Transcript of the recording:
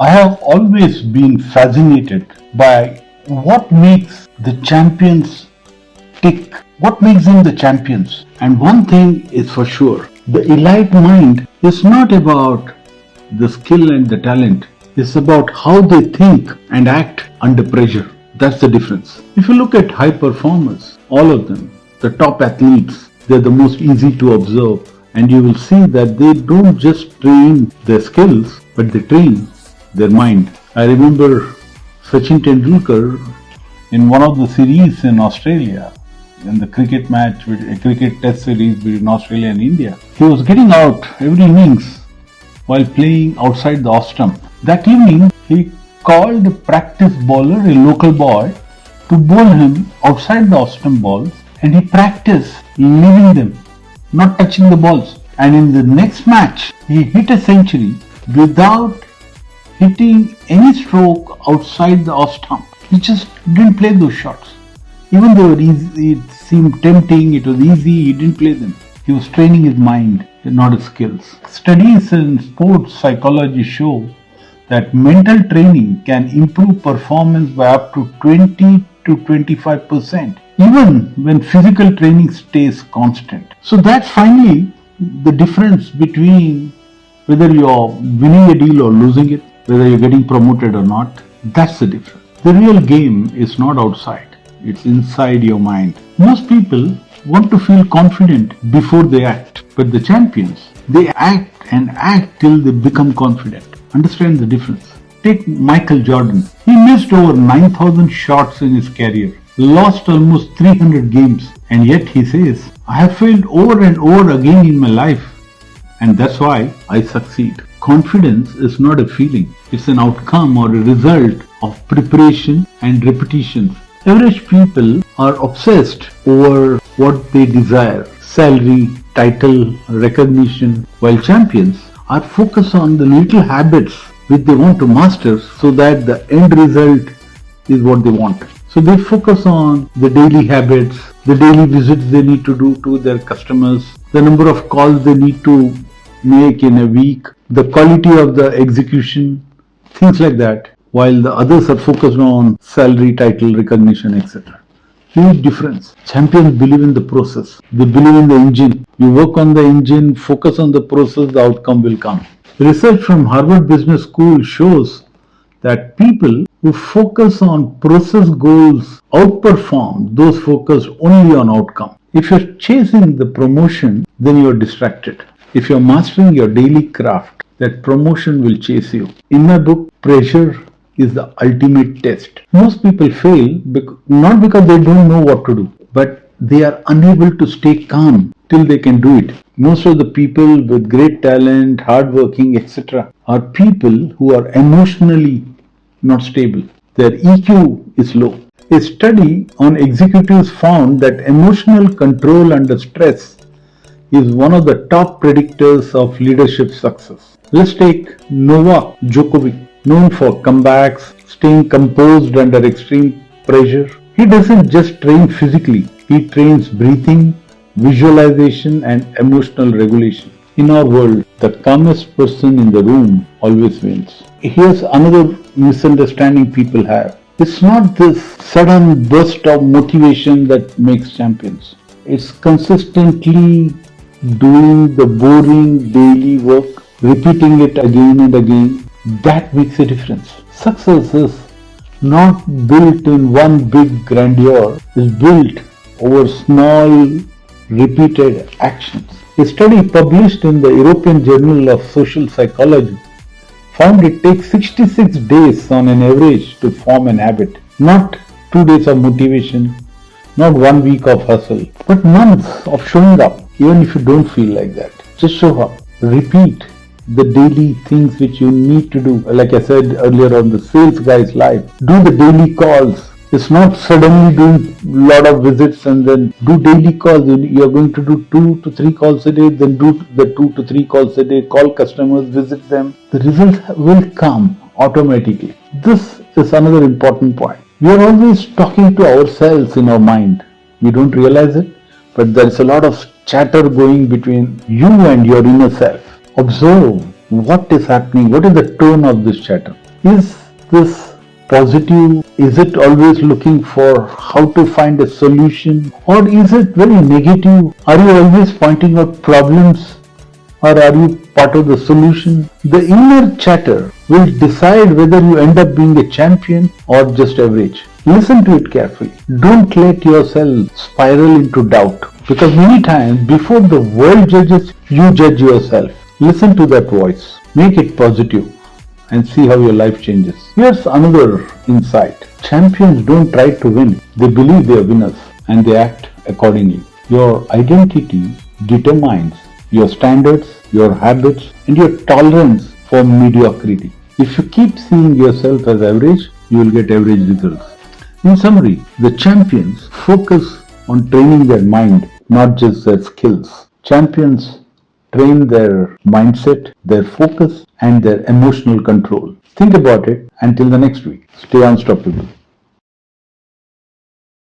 I have always been fascinated by what makes the champions tick, what makes them the champions. And one thing is for sure, the elite mind is not about the skill and the talent, it's about how they think and act under pressure. That's the difference. If you look at high performers, all of them, the top athletes, they're the most easy to observe, and you will see that they don't just train their skills, but they train their mind. I remember Sachin Tendulkar in one of the series in Australia, in the cricket match, a cricket test series between Australia and India. He was getting out every innings while playing outside the off stump. That evening, he called a practice bowler, a local boy, to bowl him outside the off stump balls, and he practiced leaving them, not touching the balls. And in the next match, he hit a century without hitting any stroke outside the off stump. He just didn't play those shots. Even though it seemed tempting, it was easy, he didn't play them. He was training his mind, not his skills. Studies in sports psychology show that mental training can improve performance by up to 20 to 25%, even when physical training stays constant. So that's finally the difference between whether you're winning a deal or losing it, whether you're getting promoted or not. That's the difference. The real game is not outside, it's inside your mind. Most people want to feel confident before they act, but the champions, they act and act till they become confident. Understand the difference. Take Michael Jordan. He missed over 9,000 shots in his career, lost almost 300 games, and yet he says, I have failed over and over again in my life, and that's why I succeed. Confidence is not a feeling, it's an outcome or a result of preparation and repetition. Average people are obsessed over what they desire, salary, title, recognition, while champions are focused on the little habits which they want to master so that the end result is what they want. So they focus on the daily habits, the daily visits they need to do to their customers, the number of calls they need to make in a week, the quality of the execution, things like that, while the others are focused on salary, title, recognition, etc. Huge difference. Champions believe in the process. They believe in the engine. You work on the engine, focus on the process, the outcome will come. Research from Harvard Business School shows that people who focus on process goals outperform those focused only on outcome. If you're chasing the promotion, then you're distracted. If you're mastering your daily craft, that promotion will chase you. In my book, Pressure is the ultimate test. Most people fail not because they don't know what to do, but they are unable to stay calm till they can do it. Most of the people with great talent, hardworking, etc. are people who are emotionally not stable. Their EQ is low. A study on executives found that emotional control under stress is one of the top predictors of leadership success. Let's take Novak Djokovic, known for comebacks, staying composed under extreme pressure. He doesn't just train physically, he trains breathing, visualization and emotional regulation. In our world, the calmest person in the room always wins. Here's another misunderstanding people have. It's not this sudden burst of motivation that makes champions. It's consistently doing the boring daily work, repeating it again and again. That makes a difference. Success is not built in one big grandeur, it's built over small repeated actions. A study published in the European Journal of Social Psychology found it takes 66 days on an average to form an habit. Not 2 days of motivation, not 1 week of hustle, but months of showing up, even if you don't feel like that. Just show up. Repeat the daily things which you need to do. Like I said earlier on the sales guy's life, do the daily calls. It's not suddenly doing a lot of visits and then do daily calls. You're going to do 2 to 3 calls a day, then do the 2 to 3 calls a day, call customers, visit them. The results will come automatically. This is another important point. We are always talking to ourselves in our mind. We don't realize it, but there is a lot of chatter going between you and your inner self. Observe what is happening, what is the tone of this chatter. Is this positive? Is it always looking for how to find a solution? Or is it very negative? Are you always pointing out problems? Or are you part of the solution? The inner chatter will decide whether you end up being a champion or just average. Listen to it carefully. Don't let yourself spiral into doubt, because many times before the world judges, you judge yourself. Listen to that voice. Make it positive and see how your life changes. Here's another insight. Champions don't try to win. They believe they are winners and they act accordingly. Your identity determines your standards, your habits, and your tolerance for mediocrity. If you keep seeing yourself as average, you will get average results. In summary, the champions focus on training their mind, not just their skills. Champions train their mindset, their focus, and their emotional control. Think about it. Until the next week, stay unstoppable.